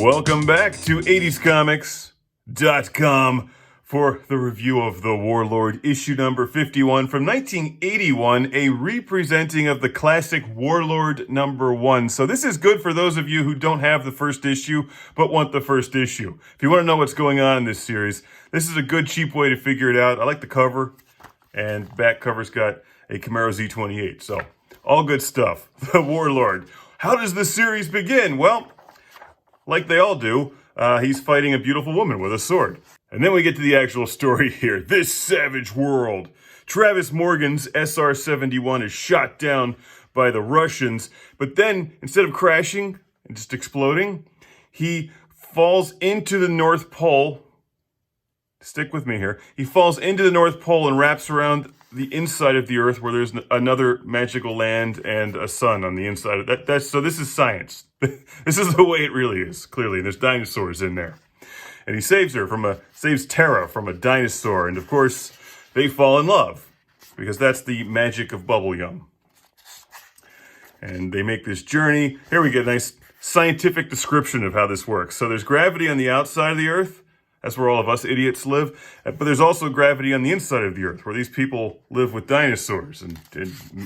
Welcome back to 80scomics.com for the review of the Warlord issue number 51 from 1981, a reprinting of the classic Warlord number 1. So this is good for those of you who don't have the first issue but want the first issue. If you want to know what's going on in this series, this is a good, cheap way to figure it out. I like the cover, and back cover's got a Camaro Z28, so all good stuff. The Warlord. How does this series begin? Well, like they all do, he's fighting a beautiful woman with a sword. And then we get to the actual story here. This savage world. Travis Morgan's SR-71 is shot down by the Russians, but then instead of crashing and just exploding, he falls into the North Pole. Stick with me here. He falls into the North Pole and wraps around the inside of the Earth where there's another magical land and a sun on the inside of that. So this is science. This is the way it really is, clearly. There's dinosaurs in there. And he saves Tara from a dinosaur. And of course, they fall in love because that's the magic of bubblegum. And they make this journey. Here we get a nice scientific description of how this works. So there's gravity on the outside of the Earth. That's where all of us idiots live. But there's also gravity on the inside of the Earth, where these people live with dinosaurs and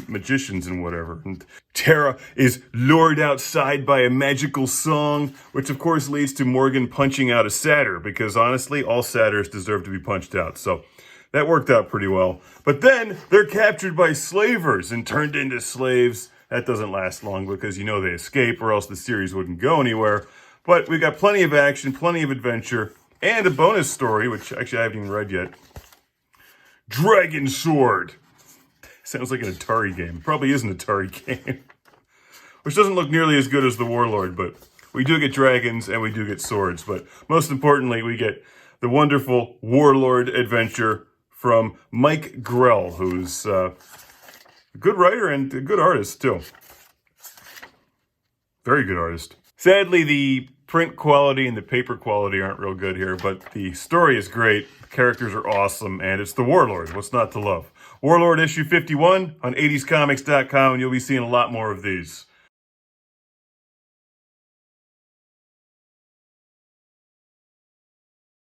magicians and whatever. And Tara is lured outside by a magical song, which of course leads to Morgan punching out a satyr, because honestly, all satyrs deserve to be punched out. So that worked out pretty well. But then they're captured by slavers and turned into slaves. That doesn't last long because you know they escape, or else the series wouldn't go anywhere. But we've got plenty of action, plenty of adventure, and a bonus story, which actually I haven't even read yet. Dragon Sword. Sounds like an Atari game. Probably is an Atari game. Which doesn't look nearly as good as the Warlord, but we do get dragons and we do get swords. But most importantly, we get the wonderful Warlord adventure from Mike Grell, who's a good writer and a good artist, too. Very good artist. Sadly, the print quality and the paper quality aren't real good here, but the story is great, the characters are awesome, and it's the Warlord. What's not to love? Warlord issue 51 on 80scomics.com, and you'll be seeing a lot more of these.